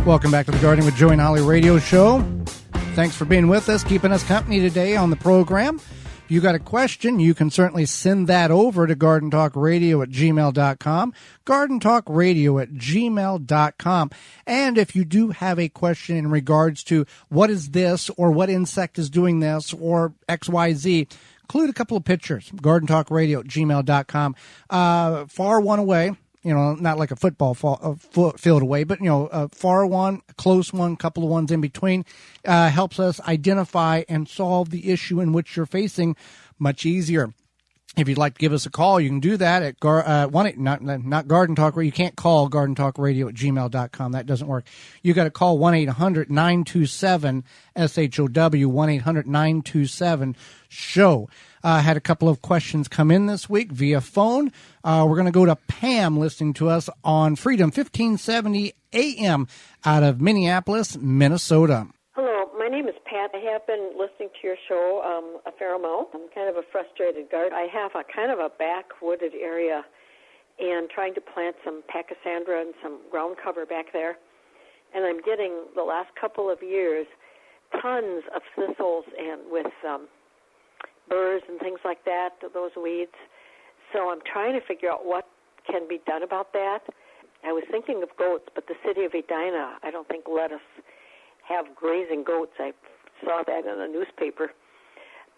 Welcome back to the Gardening with Joe and Holly radio show. Thanks for being with us, keeping us company today on the program. If you got a question, you can certainly send that over to gardentalkradio@gmail.com, gardentalkradio@gmail.com. And if you do have a question in regards to what is this or what insect is doing this or XYZ, include a couple of pictures, gardentalkradio@gmail.com. Far one away. Not like a football field away, but, a far one, a close one, couple of ones in between, helps us identify and solve the issue in which you're facing much easier. If you'd like to give us a call, you can do that at not Garden Talk Radio. You can't call gardentalkradio@gmail.com. That doesn't work. You got to call 1-800-927-SHOW, 1-800-927-SHOW. Had a couple of questions come in this week via phone. We're going to go to Pam listening to us on Freedom 1570 AM out of Minneapolis, Minnesota. Hello, my name is Pat. I have been listening to your show a fair amount. I'm kind of a frustrated gardener. I have a kind of a back-wooded area and trying to plant some pachysandra and some ground cover back there. And I'm getting, the last couple of years, tons of thistles and with burrs and things like that, those weeds. So I'm trying to figure out what can be done about that. I was thinking of goats, but the city of Edina, I don't think let us have grazing goats. I saw that in a newspaper.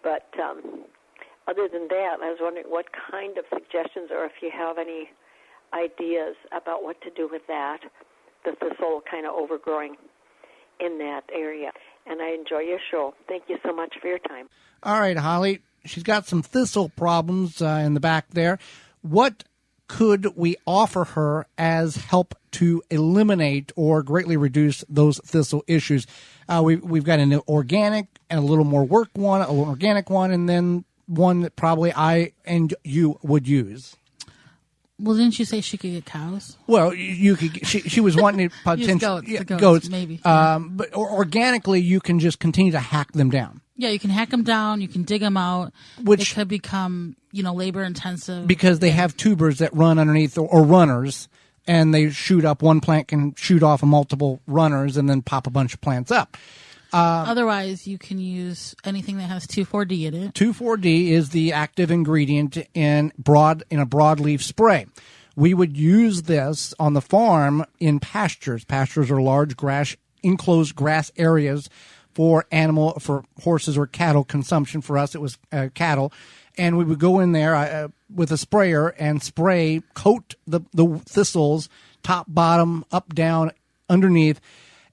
But other than that, I was wondering what kind of suggestions or if you have any ideas about what to do with that, the thistle kind of overgrowing in that area. And I enjoy your show. Thank you so much for your time. All right, Holly. She's got some thistle problems in the back there. What could we offer her as help to eliminate or greatly reduce those thistle issues? We've got an organic and a little more work one, an organic one, and then one that probably I and you would use. Well, didn't you say she could get cows? Well, you could. She was wanting to potentially goats, maybe. But organically, you can just continue to hack them down. Yeah, you can hack them down. You can dig them out. Which could become, labor intensive because they have tubers that run underneath or runners, and they shoot up. One plant can shoot off multiple runners and then pop a bunch of plants up. Otherwise, you can use anything that has 2,4-D in it. 2,4-D is the active ingredient in a broadleaf spray. We would use this on the farm in pastures. Pastures are large enclosed grass areas for horses or cattle consumption. For us, it was cattle. And we would go in there with a sprayer and coat the thistles, top, bottom, up, down, underneath.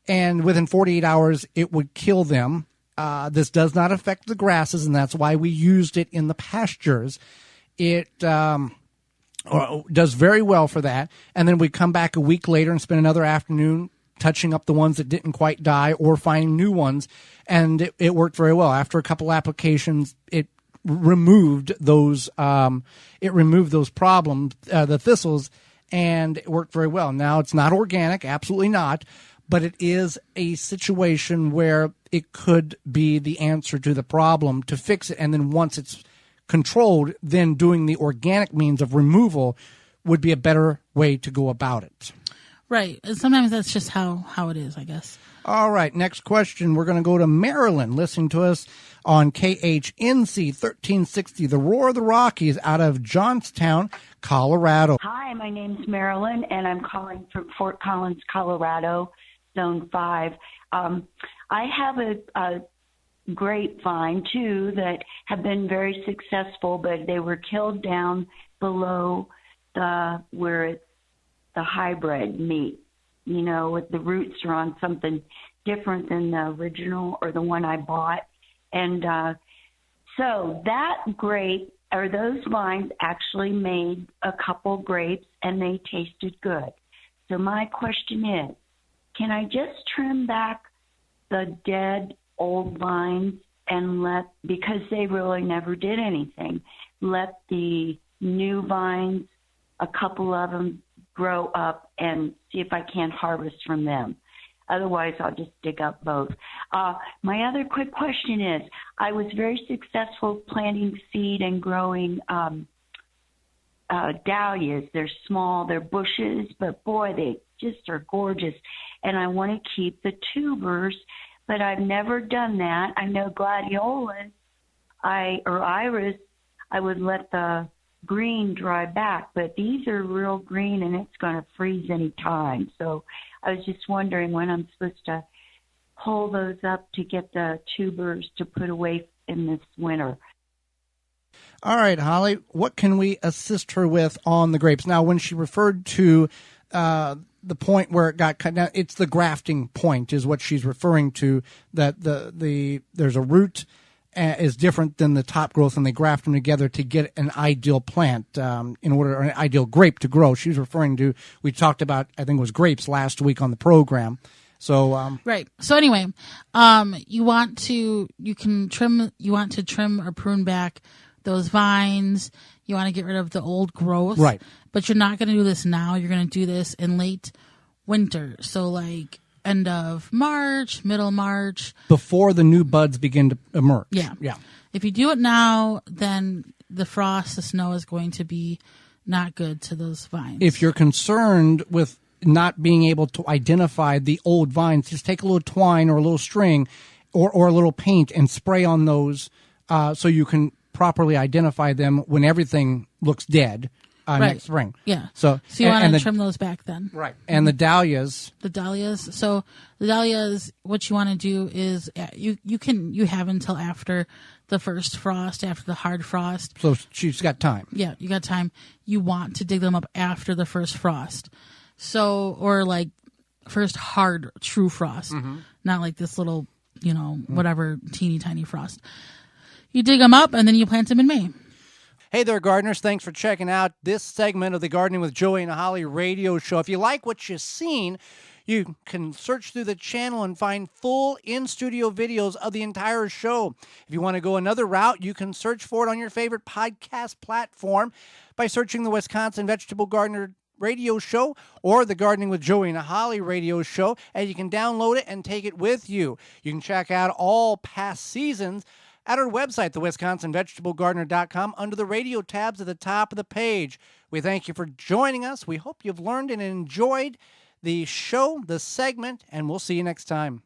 And within 48 hours, it would kill them. This does not affect the grasses, and that's why we used it in the pastures. It does very well for that. And then we come back a week later and spend another afternoon touching up the ones that didn't quite die or finding new ones. And it worked very well. After a couple applications, it removed those problems, the thistles, and it worked very well. Now, it's not organic, absolutely not. But it is a situation where it could be the answer to the problem to fix it. And then once it's controlled, then doing the organic means of removal would be a better way to go about it. Right. And sometimes that's just how it is, I guess. All right. Next question. We're going to go to Marilyn, listening to us on KHNC 1360, The Roar of the Rockies, out of Johnstown, Colorado. Hi, my name's Marilyn, and I'm calling from Fort Collins, Colorado. Zone 5. I have a grapevine, too, that have been very successful, but they were killed down below where the hybrid meet. With the roots are on something different than the original or the one I bought. And so that grape, or those vines, actually made a couple grapes, and they tasted good. So my question is, can I just trim back the dead old vines and because they really never did anything, let the new vines, a couple of them, grow up and see if I can't harvest from them? Otherwise, I'll just dig up both. My other quick question is, I was very successful planting seed and growing dahlias. They're small, they're bushes, but boy, they just are gorgeous. And I want to keep the tubers, but I've never done that. I know gladiolas, or iris, I would let the green dry back, but these are real green and it's going to freeze any time. So I was just wondering when I'm supposed to pull those up to get the tubers to put away in this winter. All right, Holly, what can we assist her with on the grapes? Now, when she referred to the point where it got cut down, it's the grafting point is what she's referring to, that there's a root is different than the top growth, and they graft them together to get an ideal plant or an ideal grape to grow. She's referring to, we talked about, I think it was grapes last week on the program. So right. So anyway, you want to trim or prune back those vines. You want to get rid of the old growth. Right. But you're not going to do this now. You're going to do this in late winter. So like end of March, middle March. Before the new buds begin to emerge. Yeah. Yeah. If you do it now, then the frost, the snow is going to be not good to those vines. If you're concerned with not being able to identify the old vines, just take a little twine or a little string or a little paint and spray on those so you can properly identify them when everything looks dead next spring. Yeah. So you want to trim those back then. Right. And the dahlias. The dahlias. So the dahlias, what you want to do is you have until after the first frost, after the hard frost. So she's got time. Yeah, you got time. You want to dig them up after the first frost. So, or like first hard, true frost, not like this little, whatever teeny tiny frost. You dig them up and then you plant them in May. Hey there, gardeners. Thanks for checking out this segment of the Gardening with Joey and Holly radio show. If you like what you've seen, you can search through the channel and find full in-studio videos of the entire show. If you want to go another route, you can search for it on your favorite podcast platform by searching the Wisconsin Vegetable Gardener radio show or the Gardening with Joey and Holly radio show, and you can download it and take it with you. You can check out all past seasons at our website, thewisconsinvegetablegardener.com, under the radio tabs at the top of the page. We thank you for joining us. We hope you've learned and enjoyed the show, the segment, and we'll see you next time.